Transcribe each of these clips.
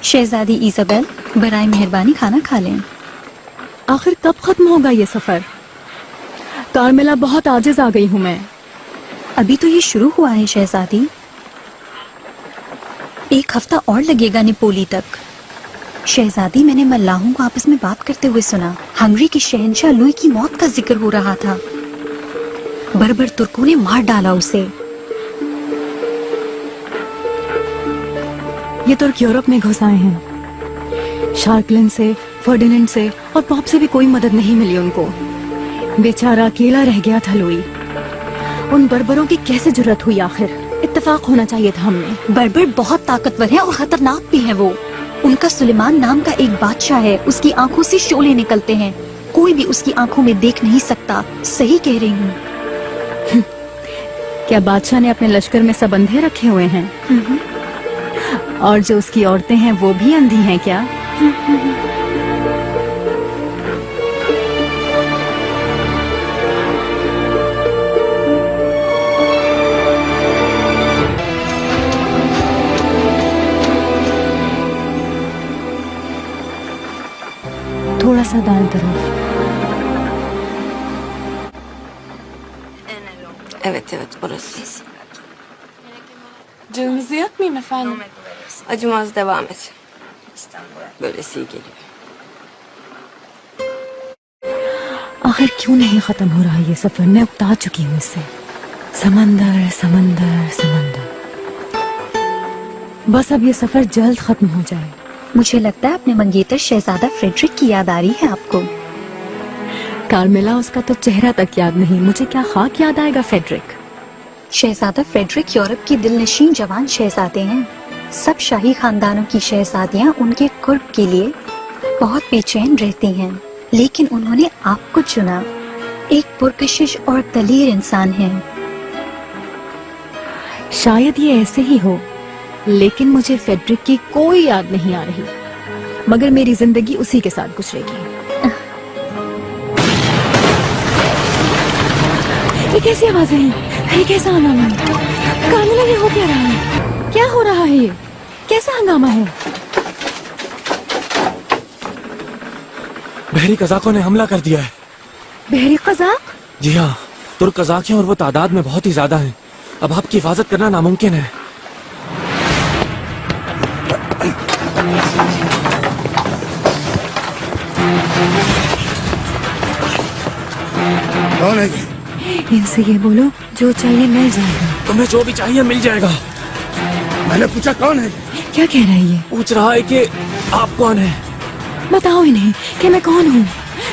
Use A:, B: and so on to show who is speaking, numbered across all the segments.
A: शहजादी Isabel, बराए मेहरबानी खाना खा लें।
B: आखिर कब खत्म होगा ये सफर? कारमिला, बहुत आजिज आ गई हूँ मैं।
A: अभी तो ये शुरू हुआ है शहजादी। 1 हफ्ता और लगेगा निपोली तक। शहजादी, मैंने मल्लाहों को आपस में बात करते हुए सुना। हंगरी के शहंशाह लुई की मौत का जिक्र हो रहा था। बर्बर तुर्कों ने मार डाला उसे।
B: ये तुर्क यूरोप में घुस आए हैं। शार्कलिन से, फर्डिनेंड से और पॉप से भी कोई मदद नहीं मिली उनको। बेचारा अकेला रह गया था लुई। उन बर्बरों की कैसे जुर्रत हुई? आखिर इत्तेफाक होना चाहिए था हमने।
A: बर्बर बहुत ताकतवर है और खतरनाक भी है वो। उनका सुलेमान नाम का एक बादशाह है, उसकी आंखों से शोले निकलते हैं, कोई भी उसकी आंखों में देख नहीं सकता। सही कह रही हूँ।
B: क्या बादशाह ने अपने लश्कर में सब अंधे रखे हुए हैं? और जो उसकी औरतें हैं वो भी अंधी हैं क्या? थोड़ा सा दाएं तरफ।
C: Evet evet burası.
D: Canınızı yakmayayım efendim.
C: Acımaz devam et. Böylesi iyi geliyor.
B: आखिर क्यों नहीं खत्म हो रहा ये सफर? मैं उकता चुकी हूँ इससे। समंदर समंदर समंदर। बस अब ये सफर जल्द खत्म हो जाए।
A: मुझे लगता है अपने मंगेतर शहजादा फ्रेडरिक की याद आ रही है आपको।
B: कारमिला, उसका तो चेहरा तक याद नहीं, मुझे क्या खाक याद आएगा फ्रेडरिक?
A: शहजादा फ्रेडरिक यूरोप की दिलनशीन जवान शहजादे हैं। सब शाही खानदानों की शहजादियां उनके कुर्ब के लिए बहुत बेचैन रहती हैं, लेकिन उन्होंने आपको चुना। एक पुरकशिश और दलेर इंसान हैं।
B: शायद ये ऐसे ही हो, लेकिन मुझे फ्रेडरिक की कोई याद नहीं आ रही, मगर मेरी जिंदगी उसी के साथ गुजरेगी। ये कैसी आवाजें हैं? ये कैसा हंगामा है? कारमिला, ये हो क्या रहा है? क्या हो रहा है? ये कैसा हंगामा है?
E: बहरी कज़ाकों ने हमला कर दिया है।
B: बहरी कज़ाक?
E: जी हाँ, तुर्क कज़ाक हैं और वो तादाद में बहुत ही ज्यादा हैं। अब आपकी हिफाजत करना नामुमकिन है।
F: कौन है?
B: इनसे ये बोलो जो चाहिए मिल जाएगा।
E: तुम्हें जो भी चाहिए मिल जाएगा।
F: मैंने पूछा कौन है?
B: क्या कह रहा है ये?
E: पूछ रहा है कि आप कौन है।
B: बताओ इन्हें कि मैं कौन हूँ।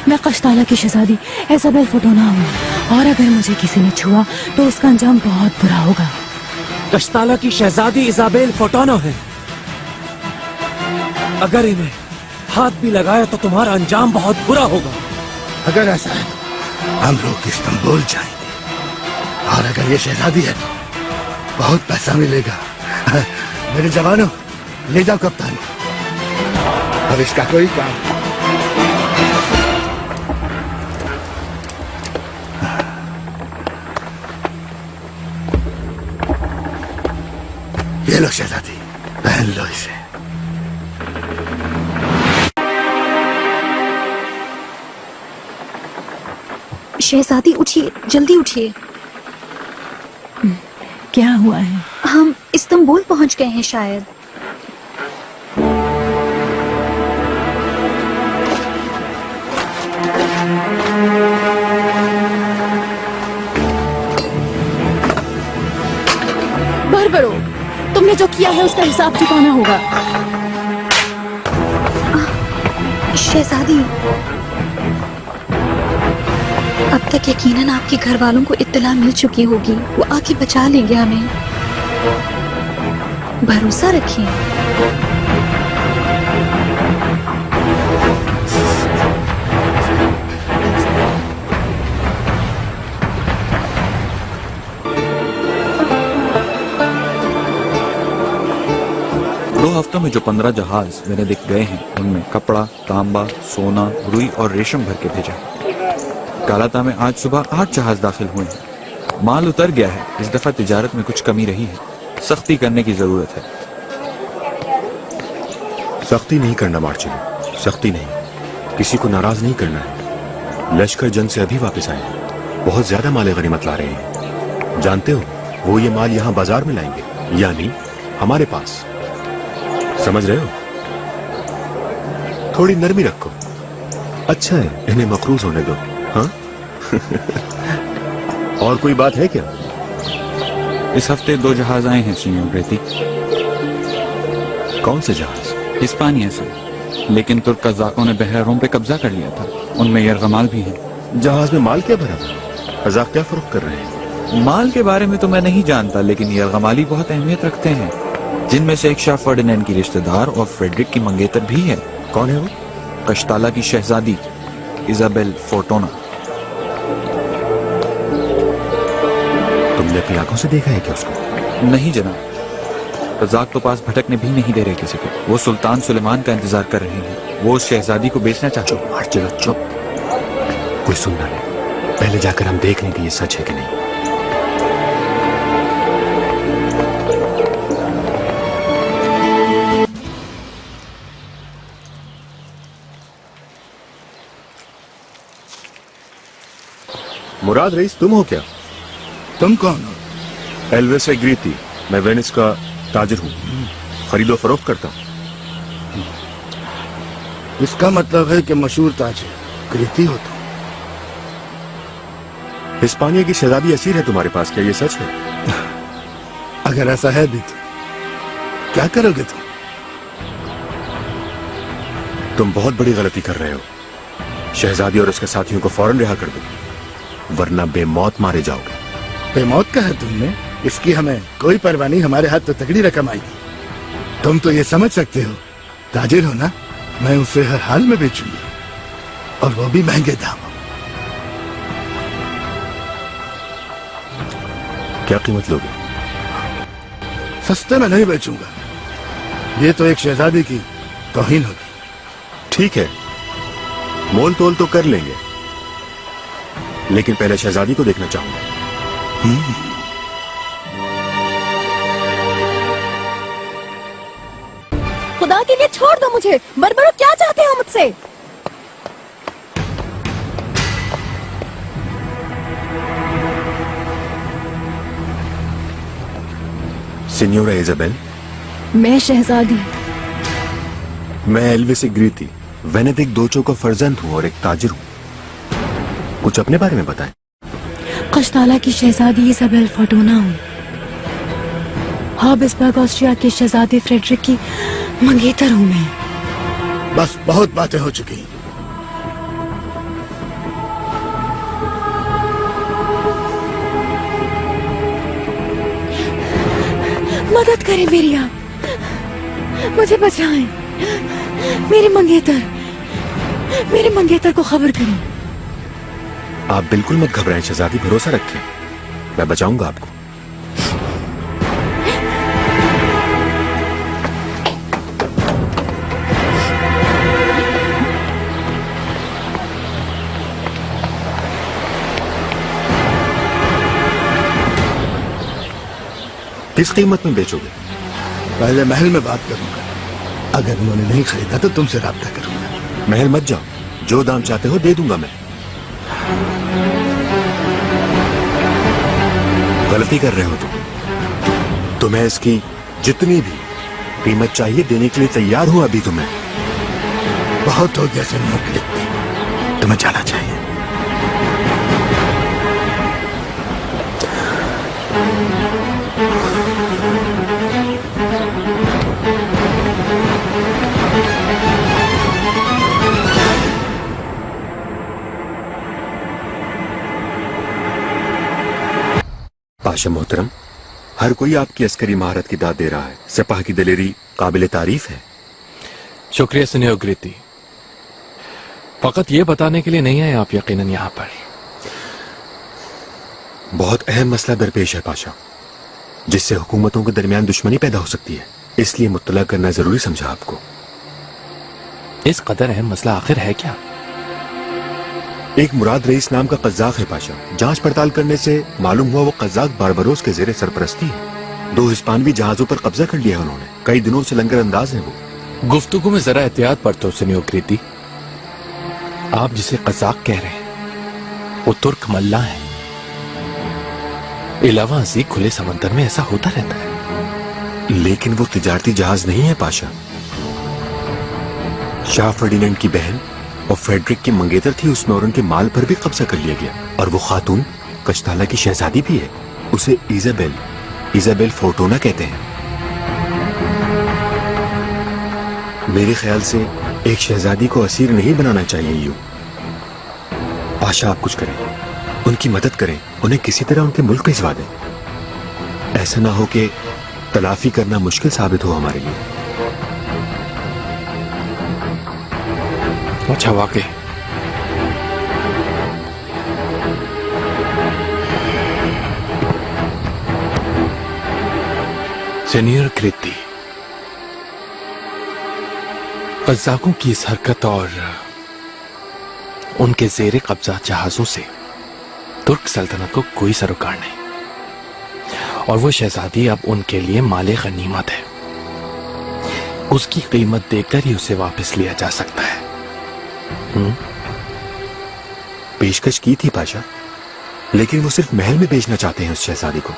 B: मैं कश्ताला की शहजादी इज़ाबेल फोटोना हूँ, और अगर मुझे किसी ने छुआ तो उसका अंजाम बहुत बुरा होगा।
E: कश्ताला की शहजादी इज़ाबेल फोटोना है। अगर इन्हें हाथ भी लगाया तो तुम्हारा अंजाम बहुत बुरा होगा।
F: अगर ऐसा है तो हम लोग इस्तांबुल जाएंगे, और अगर ये शहजादी है तो बहुत पैसा मिलेगा। मेरे जवानों, ले जाओ कप्तान, अब इसका कोई काम। ये लो शहजादी, पहन लो इसे।
A: शहजादी उठिए, जल्दी उठिए।
B: क्या हुआ है?
A: हम इस्तांबुल पहुंच गए हैं शायद।
B: बर्बरो, तुमने जो किया है उसका हिसाब चुकाना होगा।
A: शहजादी, अब तक यकीनन आपके घर वालों को इत्तला मिल चुकी होगी। वो आके बचा लेंगे हमें, भरोसा रखिए।
G: दो हफ्तों में जो 15 जहाज वेनेदिक गए हैं, उनमें कपड़ा, तांबा, सोना, रुई और रेशम भर के भेजा। कालाता में आज सुबह 8 जहाज दाखिल हुए हैं। माल उतर गया है। इस दफा तिजारत में कुछ कमी रही है। सख्ती करने की जरूरत है।
D: सख्ती नहीं करना मार्चिनो, सख्ती नहीं। किसी को नाराज नहीं करना है। लश्कर जंग से अभी वापस आए, बहुत ज्यादा माल गनीमत ला रहे हैं। जानते हो, वो ये माल यहाँ बाजार में लाएंगे, यानी हमारे पास। समझ रहे हो? थोड़ी नरमी रखो। अच्छा है, इन्हें मकरूज होने दो। हाँ? और कोई बात है क्या?
G: इस हफ्ते 2 जहाज आए हैं सीनियर ग्रेती।
D: कौन से जहाज?
G: हिस्पानिया से, लेकिन तुर्क कज़ाकों ने बहरों पे कब्जा कर लिया था। उनमें यरगमाल भी है।
D: जहाज में माल क्या भरा था? कज़ाक क्या फरोख्त कर रहे हैं?
G: माल के बारे में तो मैं नहीं जानता, लेकिन यरगमाली बहुत अहमियत रखते हैं, जिनमें से एक शाह फर्डिनेंड की रिश्तेदार और फ्रेडरिक की मंगेतर भी है।
D: कौन है वो?
G: कश्ताला की शहजादी इजाबेल फोर्टोना।
D: तुमने अपनी आंखों से देखा है क्या उसको?
G: नहीं जनाब, कज़ाक तो पास भटकने भी नहीं दे रहे किसी को। वो सुल्तान सुलेमान का इंतजार कर रहे हैं। वो उस शहजादी को बेचना चाहते हैं।
D: चलो चुप, कोई सुन ना ले। पहले जाकर हम देख लें कि ये सच है कि नहीं। मुराद रईस, तुम हो क्या?
F: तुम कौन हो?
D: एल्विस एग्रीती, मैं वेनिस का ताजिर हूँ, खरीदो फरोख्त करता हूँ।
F: इसका मतलब है कि मशहूर ताजिर ग्रीती हो तुम।
D: हिस्पानिया की शहजादी असीर है तुम्हारे पास, क्या ये सच है?
F: अगर ऐसा है भी तो क्या करोगे तुम?
D: तुम बहुत बड़ी गलती कर रहे हो। शहजादी और उसके साथियों को फौरन रिहा कर दो, वरना बेमौत मारे जाओगे।
F: बेमौत कहा तुमने? इसकी हमें कोई परवाह नहीं, हमारे हाथ तो तगड़ी रकम आएगी। तुम तो ये समझ सकते हो, ताजिर हो ना, मैं उसे हर हाल में बेचूंगी, और वो भी महंगे दामों।
D: क्या कीमत लोगे?
F: सस्ते में नहीं बेचूंगा, ये तो एक शहजादी की तौहीन होगी।
D: ठीक है, मोल तोल तो कर लेंगे, लेकिन पहले शहजादी को देखना चाहूंगा।
B: खुदा के लिए छोड़ दो मुझे। बर्बरो क्या चाहते हो मुझसे?
D: सिन्योरा इजाबेल,
B: मैं शहजादी।
D: मैं एल्विस एग्रीती, वेनेदिक दोचो का फर्जंद हूँ और एक ताजिर हूँ। कुछ अपने बारे में बताएं।
B: कश्ताला की शहजादी इजाबेल फोर्टोना हूँ। हाबिसबर्ग ऑस्ट्रिया के शहजादे फ्रेडरिक की मंगेतर हूँ मैं।
F: बस बहुत बातें हो चुकी।
B: मदद करें मेरी, आप मुझे बचाएं। मेरे मंगेतर को खबर करें।
D: आप बिल्कुल मत घबराएं शहजादी, भरोसा रखें, मैं बचाऊंगा आपको। किस कीमत में बेचोगे?
F: पहले महल में बात करूंगा, अगर उन्होंने नहीं खरीदा तो तुमसे राब्ता करूंगा।
D: महल मत जाओ, जो दाम चाहते हो दे दूंगा मैं। गलती कर रहे हो तुम। तुम्हें इसकी जितनी भी कीमत चाहिए देने के लिए तैयार हूं अभी तुम्हें।
F: बहुत हो गया सिन्योर ग्रीती, तुम्हें जाना चाहिए।
D: पाशा मोहतरम, हर कोई आपकी अस्करी महारत की दाद दे रहा है। सिपाह की दिलेरी काबिले तारीफ है।
E: शुक्रिया सिन्योर ग्रीती। फकत ये बताने के लिए नहीं आए आप यकीनन यहाँ पर।
D: बहुत अहम मसला दरपेश है पाशा, जिससे हुकूमतों के दरमियान दुश्मनी पैदा हो सकती है, इसलिए मुत्तला करना जरूरी समझा आपको।
E: इस कदर अहम मसला आखिर है क्या?
D: एक मुराद रईस नाम का कज़ाक है पाशा। जांच पड़ताल करने से मालूम हुआ वो कज़ाक बारबरोस के जेरे सरपरस्ती है। 2 हिस्पानवी जहाजों पर कब्जा कर लिया है उन्होंने। कई दिनों से लंगर अंदाज है
E: गुफ्तगू में जरा एहतियात बरतो सिनियोग्रिती। आप जिसे कज़ाक कह रहे हैं वो तुर्क मल्ला है। इलावा हंसी खुले समंदर में ऐसा होता रहता है।
D: लेकिन वो तिजारती जहाज नहीं है पाशा। शाह फर्डिनेंड की बहन और फ्रेडरिक की मंगेतर थी उसमें, और उनके माल पर भी कब्जा कर लिया गया। और वो खातून कश्ताला की शहजादी भी है। उसे इजाबेल फोर्टोना कहते हैं। मेरे ख्याल से एक शहजादी को असीर नहीं बनाना चाहिए यूं। पाशा आप कुछ करें, उनकी मदद करें, उन्हें किसी तरह उनके मुल्क भिजवा दें। ऐसा ना हो कि तलाफी करना मुश्किल साबित हो हमारे लिए।
E: अच्छा वाकई सीनियर कृति, कज़ाकों की इस हरकत और उनके जेरे कब्जा जहाजों से तुर्क सल्तनत को कोई सरोकार नहीं। और वो शहजादी अब उनके लिए माले गनीमत है। उसकी कीमत देकर ही उसे वापस लिया जा सकता है।
D: पेशकश की थी पाशा, लेकिन वो सिर्फ महल में बेचना चाहते हैं उस शहजादी को।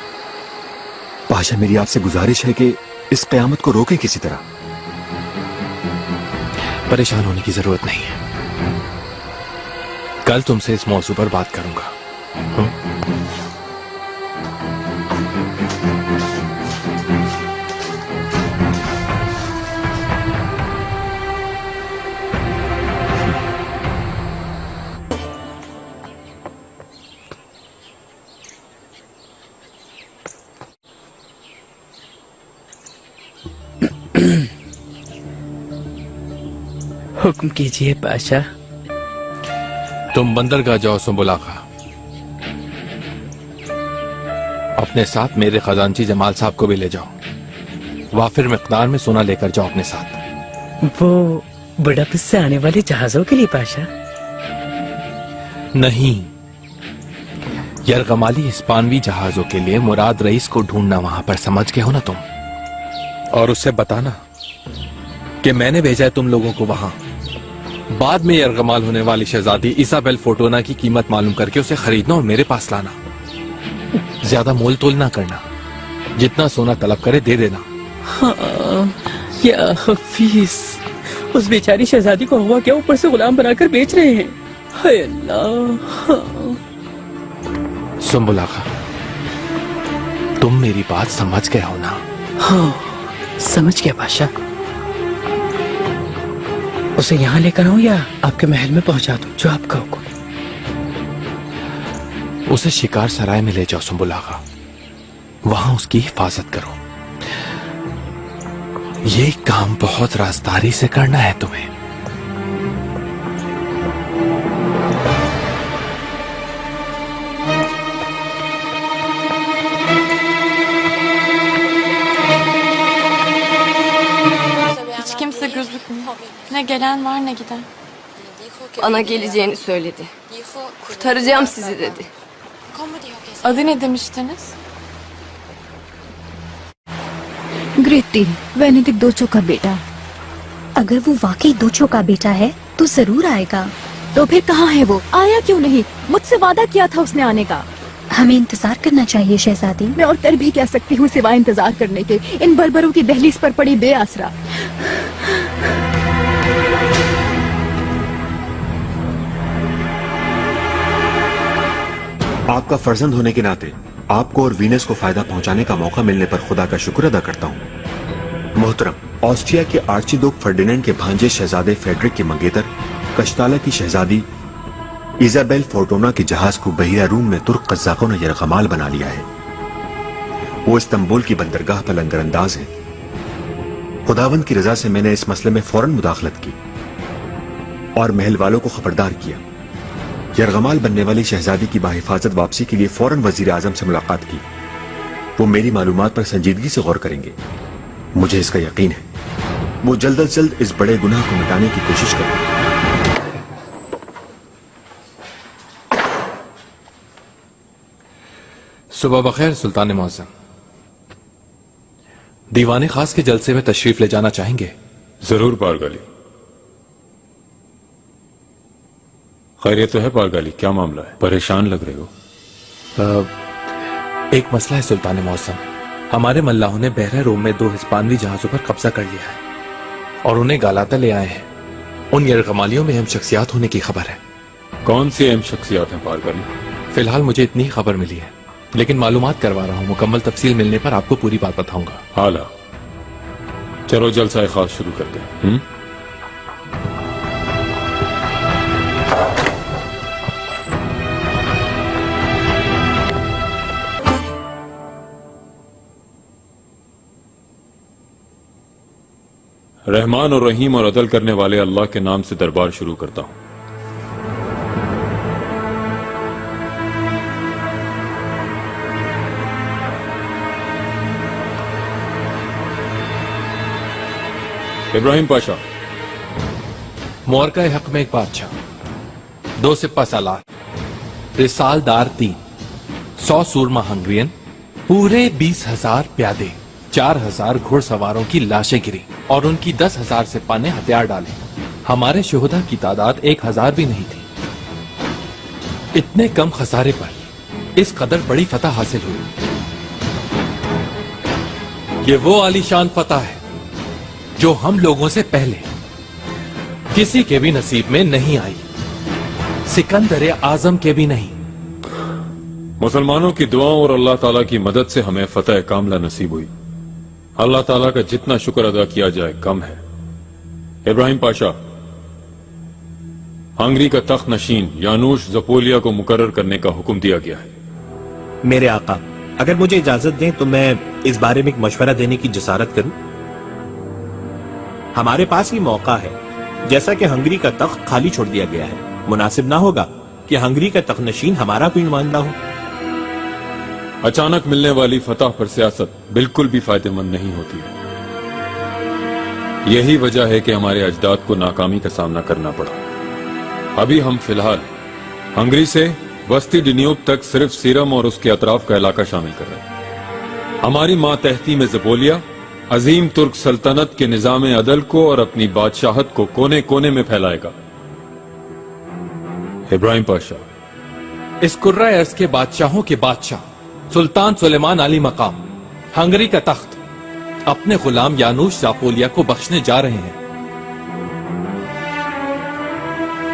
D: पाशा मेरी आपसे गुजारिश है कि इस कयामत को रोकें किसी तरह।
E: परेशान होने की जरूरत नहीं है। कल तुमसे इस मौजू पर बात करूंगा।
H: हुक्म कीजिए पाशा।
E: तुम बंदरगाह जाओ सुंबुलाखा। अपने साथ मेरे खजांची जमाल साहब को भी ले जाओ। वाफिर मिकदार में सोना लेकर जाओ अपने साथ।
H: वो बुडापेस्ट से आने वाले जहाजों के लिए पाशा?
E: नहीं, यरगमाली हिस्पानवी जहाजों के लिए मुराद रईस को ढूंढना वहां पर, समझ गए हो ना तुम? और उससे बताना कि मैंने भेजा है तुम लोगों को वहां। बाद में यरगमाल होने वाली शहजादी इसाबेल फोर्टोना की कीमत मालूम करके उसे खरीदना और मेरे पास लाना। ज्यादा मोल तोल ना करना, जितना सोना तलब करे दे देना।
H: हाँ, या हफीज, उस बेचारी शहजादी को हुआ क्या, ऊपर से गुलाम बनाकर बेच रहे हैं। हाय अल्लाह। हाँ।
E: सुंबुलाखा, तुम मेरी बात समझ गए हो ना?
H: हाँ, समझ गया पाशा। उसे यहाँ लेकर आऊं या आपके महल में पहुंचा दूं, जो आपका हुक्म।
E: उसे शिकार सराय में ले जाओ सुंबुलाखा, वहां उसकी हिफाजत करो। ये काम बहुत राजदारी से करना है तुम्हें।
I: Hiç kimse gözükmüyor. Ne gelen var ne giden.
C: Bana geleceğini söyledi. Kurtaracağım sizi dedi.
I: Adı ne demiştiniz?
B: ग्रेटी, वेनेडिक्ट दोचो का बेटा।
A: अगर वो वाकई दोचो का बेटा है तो जरूर आएगा।
B: तो फिर कहाँ है वो? आया क्यों नहीं? मुझसे वादा किया था उसने आने का।
A: हमें इंतजार करना चाहिए शहजादी।
B: मैं और कर भी क्या सकती हूँ सिवाय इंतजार करने के, इन बर्बरों की दहलीज पर पड़ी बेआसरा।
D: आपका फर्जंद होने के नाते आपको और वीनस को फायदा पहुंचाने का मौका मिलने पर खुदा का शुक्र अदा करता हूं। मोहतरम, ऑस्ट्रिया के आर्चीडुक फर्डिनेंड के भांजे शहजादे फ्रेडरिक के मंगेतर कश्ताला की शहजादी इजाबेल फोर्टोना के जहाज को बहिरा रूम में तुर्क कज़ाकों ने यरगमाल बना लिया है। वो इस्तांबुल की बंदरगाह पर लंगरअंदाज है। खुदावंद की रजा से मैंने इस मसले में फौरन मुदाखलत की और महल वालों को खबरदार किया। यरगमाल बनने वाली शहजादी की बाहिफाजत वापसी के लिए फौरन वजीर आजम से मुलाकात की। वो मेरी मालूमात पर संजीदगी से गौर करेंगे। मुझे इसका यकीन है वो जल्द अज जल्द इस बड़े गुनाह को मिटाने की कोशिश करेंगे।
E: सुबह बखैर सुल्तान मौज़म। दीवाने खास के जलसे में तशरीफ ले जाना चाहेंगे?
J: जरूर पारगाली। खैरियत तो है पारगाली, क्या मामला है? परेशान लग रहे हो।
E: एक मसला है सुल्तान मौसम। हमारे मल्लाहों ने बहरे रोम में 2 हिस्पानवी जहाजों पर कब्जा कर लिया है और उन्हें गालाता ले आए हैं। उन यरगमालियों में अहम शख्सियात होने की खबर है।
J: कौन सी अहम शख्सियात हैं पारगाली?
E: फिलहाल मुझे इतनी खबर मिली है, लेकिन मालूमात करवा रहा हूँ। मुकम्मल तफसील मिलने पर आपको पूरी बात बताऊंगा।
J: हाला, चलो जलसा खास शुरू करते हैं। रहमान और रहीम और अदल करने वाले अल्लाह के नाम से दरबार शुरू करता हूं। इब्राहिम पाशा।
E: मुअरका हक में एक बादशाह, 2 सिप्पा सालार, रिसालदार 3, 100 सूरमा हंगरियन, पूरे 20,000 प्यादे, 4,000 घुड़सवारों की लाशें गिरी और उनकी 10,000 सिप्पा ने हथियार डाले। हमारे शोहदा की तादाद 1,000 भी नहीं थी। इतने कम खसारे पर इस कदर बड़ी फतह हासिल हुई। ये वो आलीशान फतह है जो हम लोगों से पहले किसी के भी नसीब में नहीं आई, सिकंदर आजम के भी नहीं।
J: मुसलमानों की दुआओं और अल्लाह ताला की मदद से हमें फतह कामला नसीब हुई। अल्लाह ताला का जितना शुक्र अदा किया जाए कम है। इब्राहिम पाशा, हंगरी का तख्त नशीन यानूश ज़पोलिया को मुकर्रर करने का हुक्म दिया गया है।
K: मेरे आका, अगर मुझे इजाजत दें तो मैं इस बारे में एक मशवरा देने की जसारत करूं। हमारे पास ही मौका है, जैसा कि हंगरी का तख्त खाली छोड़ दिया गया है। मुनासिब ना होगा कि हंगरी का तख्त नशीन हमारा कोई नुमाइंदा हो।
J: अचानक मिलने वाली फतह पर सियासत बिल्कुल भी फायदेमंद नहीं होती है। यही वजह है कि हमारे अजदाद को नाकामी का सामना करना पड़ा। अभी हम फिलहाल हंगरी से वस्ती डिन्यूब तक सिर्फ सीरम और उसके अतराफ का इलाका शामिल कर रहे हैं। हमारी मातहती में ज़पोलिया अजीम तुर्क सल्तनत के निजाम अदल को और अपनी बादशाहत को कोने कोने में फैलाएगा। इब्राहिम पाशा,
E: इस कुर्रा अर्ज के बादशाहों के बादशाह सुल्तान सुलेमान अली मकाम हंगरी का तख्त अपने गुलाम यानूश ज़पोलिया को बख्शने जा रहे हैं।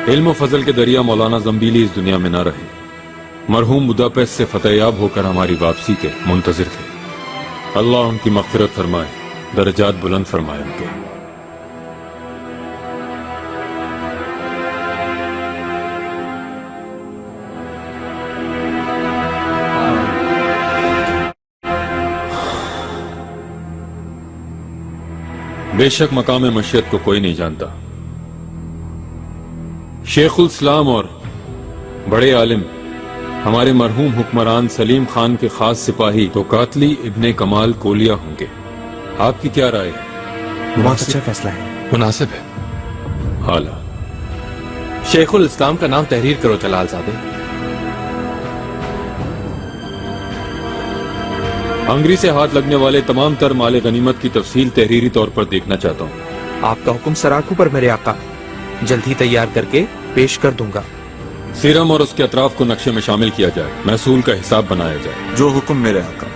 J: इल्म फजल के दरिया मौलाना जंबीली इस दुनिया में न रहे। मरहूम बुदापेस्ट से फतेहयाब होकर हमारी वापसी के मुंतजिर थे। अल्लाह उनकी मग़फ़िरत फरमाए, दर्जात बुलंद फरमाए उनके। बेशक मकाम मशियत को कोई नहीं जानता। शेखुल इस्लाम और बड़े आलिम हमारे मरहूम हुक्मरान सलीम खान के खास सिपाही तो कातली इब्ने कमाल कोलिया होंगे। आपकी क्या राय है?
K: बहुत अच्छा फैसला है।
E: मुनासिब है।
J: हाला,
E: शेखुल इस्लाम का नाम तहरीर करो जलालजादे।
J: हंगरी से हाथ लगने वाले तमाम तर माले गनीमत की तफसील तहरीरी तौर पर देखना चाहता हूँ।
L: आपका हुक्म सराखों पर मेरे आका, जल्द ही तैयार करके पेश कर दूंगा।
J: सीरम और उसके अतराफ को नक्शे में शामिल किया जाए, महसूल का हिसाब बनाया जाए।
G: जो हुक्म मेरे आका।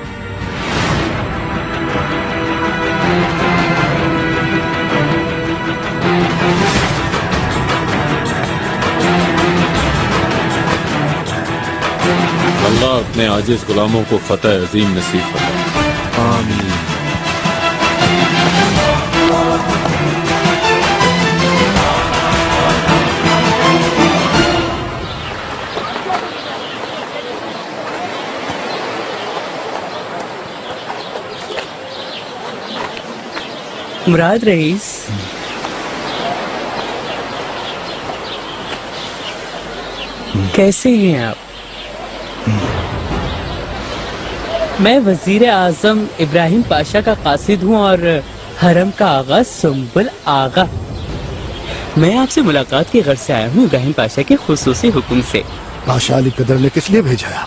G: अल्लाह अपने आजिज गुलामों को फतह अजीम नसीब फरमाए। आमीन।
H: मुराद रईस, कैसे हैं आप? मैं वजीर आजम इब्राहिम पाशा का कासिद हूँ और हरम का आगा सुम्बुल आगा। मैं आपसे मुलाकात की गर्ज से आया हूँ इब्राहिम पाशा के खुसूसी हुक्म से।
F: पाशा अली कदर ने किस लिए भेजा है?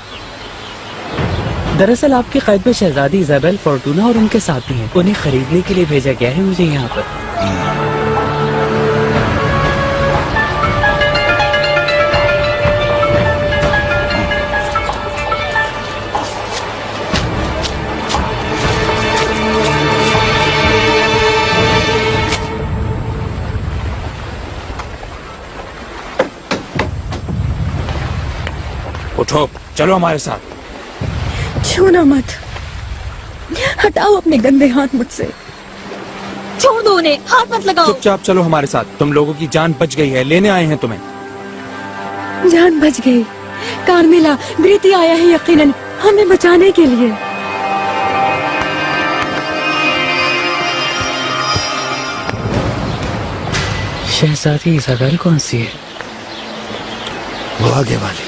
H: दरअसल आपके कैद में शहजादी इजाबेल फोर्टूना और उनके साथी हैं। उन्हें खरीदने के लिए भेजा गया है मुझे यहाँ पर।
L: उठो, चलो हमारे साथ।
B: छूना मत, हटाओ अपने गंदे हाथ मुझसे।
A: छोड़ दो उन्हें, हाथ मत लगाओ।
L: चुपचाप चलो हमारे साथ, तुम लोगों की जान बच गई है, लेने आए हैं तुम्हें।
B: जान बच गई। कार्मिला, ग्रीति आया है यकीनन हमें बचाने के लिए।
H: शहजादी इज़ाबेल कौन सी है?
F: वो आगे वाली।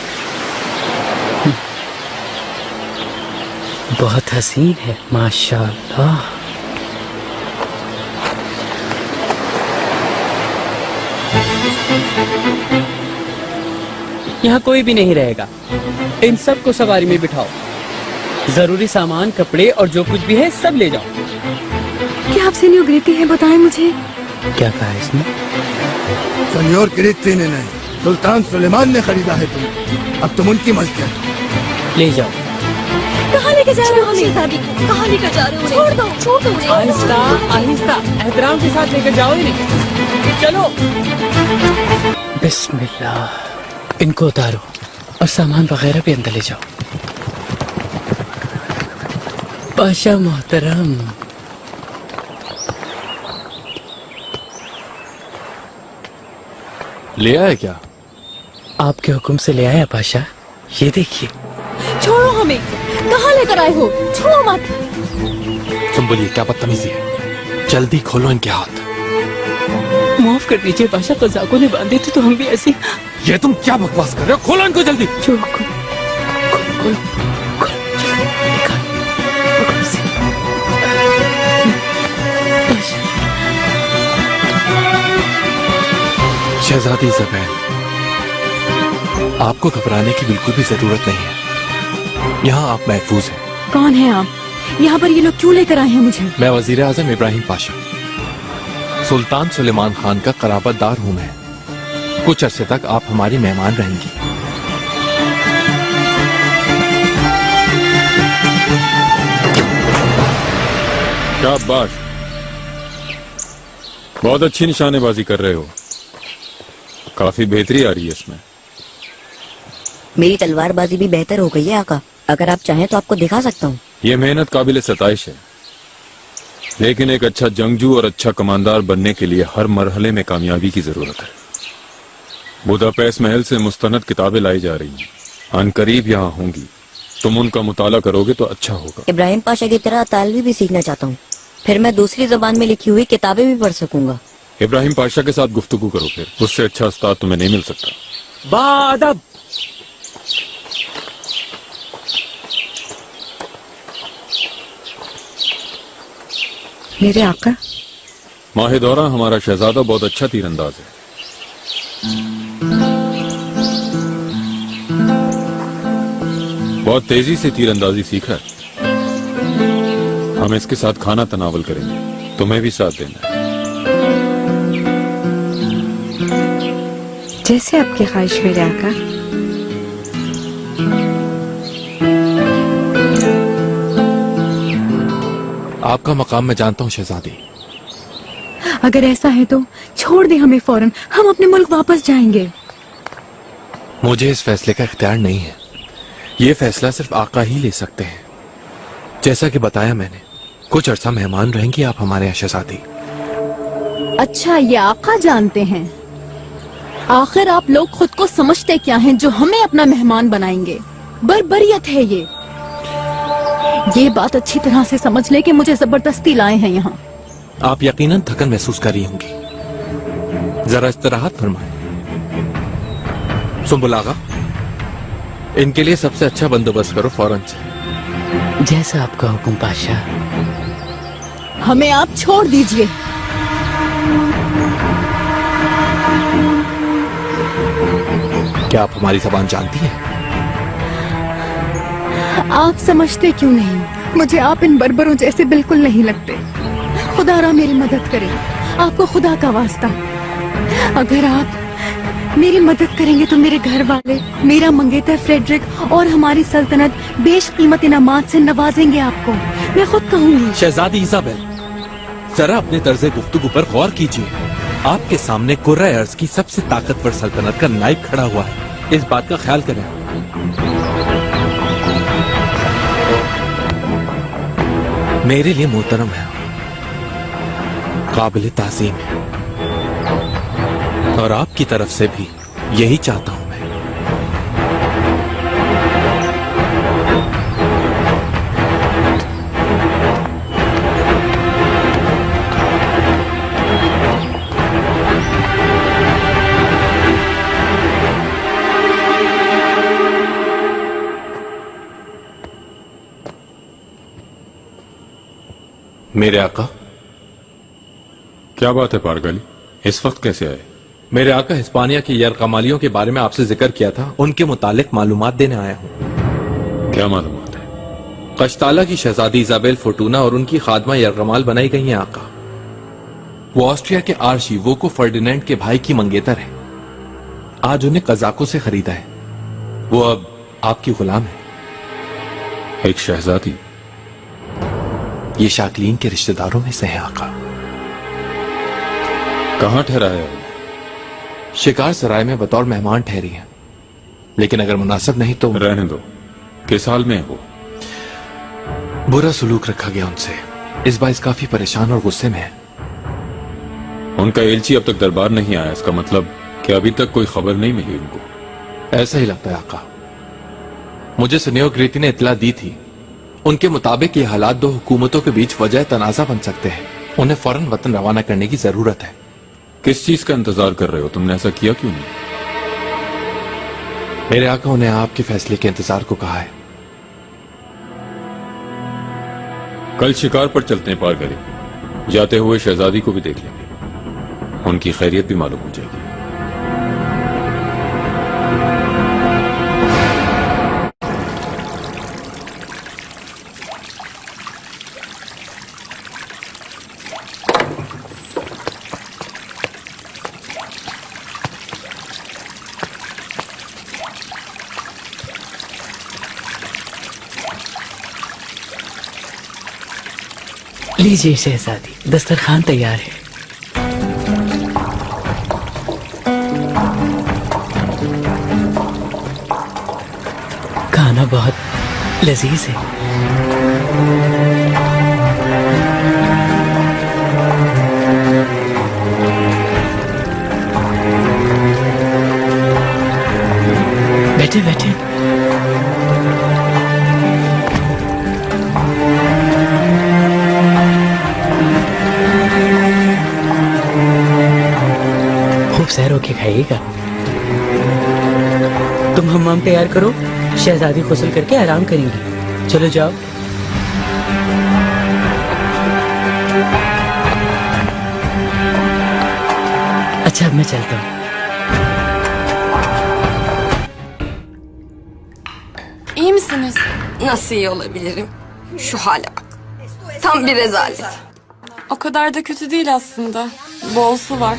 H: बहुत हसीन है माशाअल्लाह। यहाँ कोई भी नहीं रहेगा, इन सब को सवारी में बिठाओ। जरूरी सामान, कपड़े और जो कुछ भी है सब ले जाओ।
B: क्या आपसे न्यू ग्रीति है, बताएं मुझे।
H: क्या कहा इसने?
F: सनियोर ग्रीति ने नहीं, सुल्तान सुलेमान ने खरीदा है तुम। अब तुम उनकी मलकियत।
H: ले जाओ।
B: कहाँ लेके जा रहे हो शहजादी को? कहाँ लेकर जा रहे हो? छोड़ दो, छोड़ दो।
H: आहिस्ता आहिस्ता, एहतराम के साथ लेकर जाओ इन्हें। चलो। बिस्मिल्लाह। इनको उतारो और सामान वगैरह भी अंदर ले जाओ। पाशा मोहतरम।
E: ले आया क्या?
H: आपके हुक्म से ले आया पाशा। ये देखिए।
B: छोड़ो हमें, कहाँ लेकर आए हो? छुओ मत।
E: तुम बोलिए, क्या बदतमीजी है? जल्दी खोलो इनके हाथ।
H: माफ कर दीजिए पाशा, कज़ाकों ने बांधे थे तो हम भी ऐसे।
E: ये तुम क्या बकवास कर रहे हो? खोलो इनको जल्दी। शहजादी इज़ाबेल, आपको घबराने की बिल्कुल भी जरूरत नहीं है। यहाँ आप महफूज हैं।
B: कौन है आप? यहाँ पर ये लोग क्यों लेकर आए हैं मुझे?
E: मैं वजीर आजम इब्राहिम पाशा, सुल्तान सुलेमान खान का कराबतदार हूँ मैं। कुछ अरसे तक आप हमारी मेहमान रहेंगी।
J: शाबाश, बहुत अच्छी निशानेबाजी कर रहे हो। काफी बेहतरी आ रही है इसमें।
M: मेरी तलवारबाजी भी बेहतर हो गई है आका। अगर आप चाहें तो आपको दिखा सकता हूँ।
J: ये मेहनत काबिल सताइश है, लेकिन एक अच्छा जंगजू और अच्छा कमांडर बनने के लिए हर मरहले में कामयाबी की जरूरत है। बुदापेस्ट महल से मुस्तनद किताबें लाई जा रही हैं, अनकरीब यहाँ होंगी। तुम उनका मुताला करोगे तो अच्छा होगा।
M: इब्राहिम पाशा की तरह तालवी भी सीखना चाहता हूँ, फिर मैं दूसरी जबान में लिखी हुई किताबें भी पढ़ सकूंगा।
J: इब्राहिम पाशा के साथ गुफ्तगू करो, फिर उससे अच्छा उस्ताद तुम्हें नहीं मिल सकता।
H: बादब।
B: मेरे आका।
J: माहिदौरा, हमारा शहजादा बहुत अच्छा तीरंदाज है। बहुत तेजी से तीरंदाजी सीखा है। हम इसके साथ खाना तनावल करेंगे, तुम्हें भी साथ देना है।
B: जैसे आपकी ख्वाहिश मेरे आका।
E: आपका मकाम मैं जानता हूँ शहजादी।
B: अगर ऐसा है तो छोड़ दे हमें फौरन, हम अपने मुल्क वापस जाएंगे।
E: मुझे इस फैसले का इख्तियार नहीं है। ये फैसला सिर्फ आका ही ले सकते हैं। जैसा कि बताया मैंने, कुछ अरसा मेहमान रहेंगी आप हमारे यहाँ शहजादी।
B: अच्छा, ये आका जानते हैं। आखिर आप लोग खुद को समझते क्या हैं जो हमें अपना मेहमान बनाएंगे? बर्बरियत है ये। बात अच्छी तरह से समझ ले कि मुझे जबरदस्ती लाए हैं यहाँ।
E: आप यकीनन थकन महसूस कर रही होंगी, जरा इस्तराहत फरमाएं। सुंबुल आगा, इनके लिए सबसे अच्छा बंदोबस्त करो फौरन से।
H: जैसा आपका हुक्म पाशा।
B: हमें आप छोड़ दीजिए।
E: क्या आप हमारी जबान जानती हैं?
B: आप समझते क्यों नहीं? मुझे आप इन बर्बरों जैसे बिल्कुल नहीं लगते। खुदारा मेरी मदद करें, आपको खुदा का वास्ता। अगर आप मेरी मदद करेंगे तो मेरे घर वाले, मेरा मंगेतर फ्रेडरिक और हमारी सल्तनत बेशकीमत इनामात से नवाजेंगे आपको। मैं खुद कहूंगी।
E: शहजादी इज़ाबेल, जरा अपने तर्ज़े गुफ्तगू पर गौर कीजिए। आपके सामने कुर्रा अर्ज़ की सबसे ताकतवर सल्तनत का नायब खड़ा हुआ है। इस बात का ख्याल करें। मेरे लिए मोहतरम है, काबिल ताज़ीम है, और आपकी तरफ से भी यही चाहता हूं मैं। मेरे आका।
J: क्या बात है पारगाली, इस वक्त कैसे आए?
E: मेरे आका, हिस्पानिया की यरकमालियों के बारे में आपसे जिक्र किया था, उनके मुतालिक मालूमात देने आया हूं।
J: क्या मालूमात है?
E: कश्ताला की शहजादी इजाबेल फोर्टूना और उनकी खादमा यरकमाल बनाई गई हैं आका। वो ऑस्ट्रिया के आर्शी वोको फर्डिनेंड के भाई की मंगेतर है। आज उन्हें कजाकों से खरीदा है। वो अब आपकी गुलाम है।
J: एक शहजादी?
E: ये शाकलीन के रिश्तेदारों में से है आका।
J: कहां ठहराया है?
E: शिकार सराय में बतौर मेहमान ठहरी है, लेकिन अगर मुनासिब नहीं तो
J: रहने दो। किस हाल में है वो?
E: बुरा सलूक रखा गया उनसे, इस बार काफी परेशान और गुस्से में है।
J: उनका एलची अब तक दरबार नहीं आया, इसका मतलब कि अभी तक कोई खबर नहीं मिली उनको?
E: ऐसा ही लगता है आका। मुझे सिनियर ग्रेती ने इतला दी थी। उनके मुताबिक ये हालात दो हुकूमतों के बीच वजह तनाजा बन सकते हैं। उन्हें फौरन वतन रवाना करने की जरूरत है।
J: किस चीज का इंतजार कर रहे हो? तुमने ऐसा किया क्यों नहीं?
E: मेरे आका, उन्हें आपके फैसले के इंतजार को कहा है।
J: कल शिकार पर चलते हैं पारगाली। जाते हुए शहजादी को भी देख लेंगे, उनकी खैरियत भी मालूम हो जाएगी।
H: लीजिए शहजादी, दस्तरखान तैयार है। खाना बहुत लजीज है। बैठे बैठे। सैर होके खाइएगा। तुम हम्माम तैयार करो, शहजादी गुस्ल करके आराम करेंगी। चलो जाओ। अच्छा, अब मैं चलता हूँ।
I: İyi misiniz?
C: Nasıl iyi olabilirim? Şu hale bak. Tam bir rezalet.
I: O kadar da kötü değil aslında. Bol su var.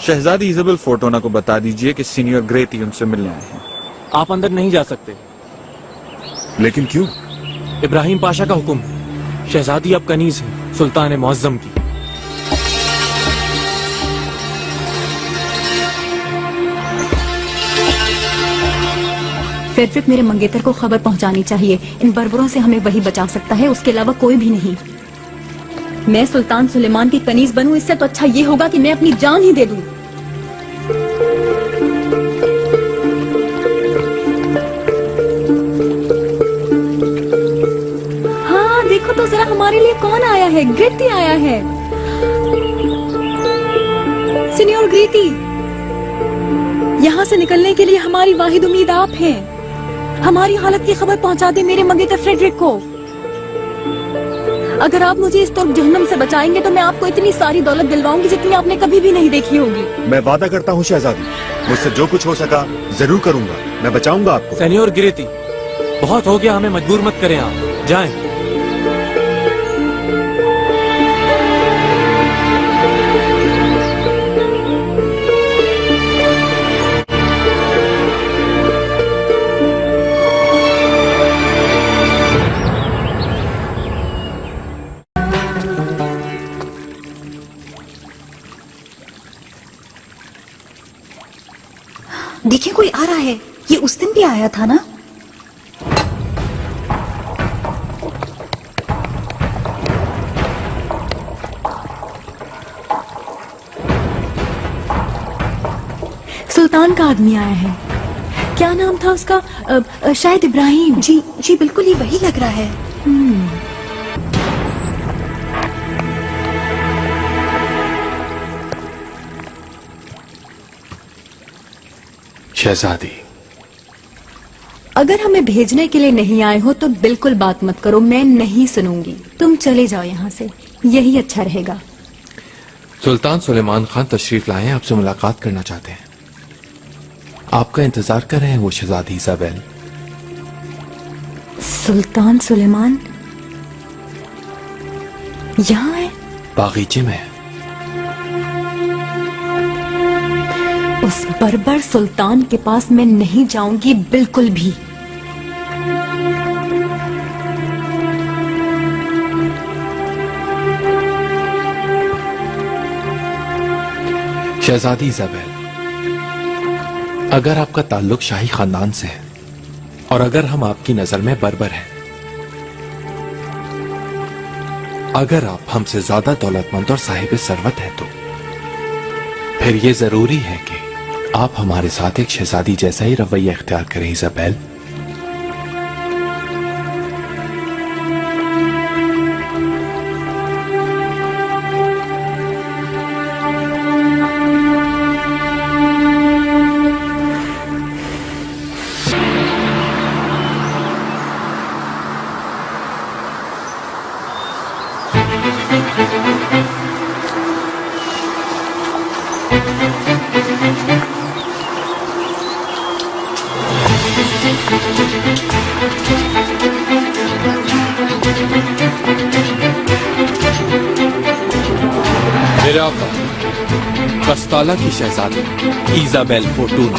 G: शहजादी इजाबेल फोर्टूना को बता दीजिए कि सीनियर ग्रेती उनसे मिलने आए हैं।
L: आप अंदर नहीं जा सकते।
D: लेकिन क्यों?
L: इब्राहिम पाशा का हुक्म है। शहजादी अब कनीज है सुल्तान मुअज्जम की।
B: फेडरिक मेरे मंगेतर को खबर पहुंचानी चाहिए। इन बर्बरों से हमें वही बचा सकता है, उसके अलावा कोई भी नहीं। मैं सुल्तान सुलेमान की कनीज बनूं, इससे तो अच्छा ये होगा कि मैं अपनी जान ही दे दूं। हाँ, देखो तो जरा हमारे लिए कौन आया है। ग्रेती आया है। सीनियर ग्रेती, यहाँ से निकलने के लिए हमारी वाहिद उम्मीद आप हैं। हमारी हालत की खबर पहुंचा दे मेरे मंगेतर फ्रेडरिक को। अगर आप मुझे इस तरफ जहन्नम से बचाएंगे तो मैं आपको इतनी सारी दौलत दिलवाऊंगी जितनी आपने कभी भी नहीं देखी होगी।
D: मैं वादा करता हूँ शहजादी, मुझसे जो कुछ हो सका जरूर करूंगा। मैं बचाऊंगा आपको।
L: सेनियोर गिरेती, बहुत हो गया, हमें मजबूर मत करें, आप जाएं।
A: देखिए कोई आ रहा है। ये उस दिन भी आया था ना?
B: सुल्तान का आदमी आया है। क्या नाम था उसका? शायद इब्राहिम।
A: जी जी बिल्कुल ही वही लग रहा है।
E: शहजादी,
B: अगर हमें भेजने के लिए नहीं आए हो तो बिल्कुल बात मत करो, मैं नहीं सुनूंगी। तुम चले जाओ यहाँ से, यही अच्छा रहेगा।
E: सुल्तान सुलेमान खान तशरीफ लाए हैं, आपसे मुलाकात करना चाहते हैं। आपका इंतजार कर रहे हैं वो शहजादी इजाबेल।
B: सुल्तान सुलेमान यहाँ है?
E: बागीचे में।
B: उस बर्बर सुल्तान के पास मैं नहीं जाऊंगी बिल्कुल भी।
E: शहजादी इजाबेल, अगर आपका ताल्लुक शाही खानदान से है और अगर हम आपकी नजर में बर्बर हैं, अगर आप हमसे ज्यादा दौलतमंद और साहिब सरवत हैं, तो फिर ये जरूरी है कि आप हमारे साथ एक शहजादी जैसा ही रवैया इख्तियार करें इजाबेल। मेरे आका कस्ताला की शहजादी इजाबेल फोर्टूना।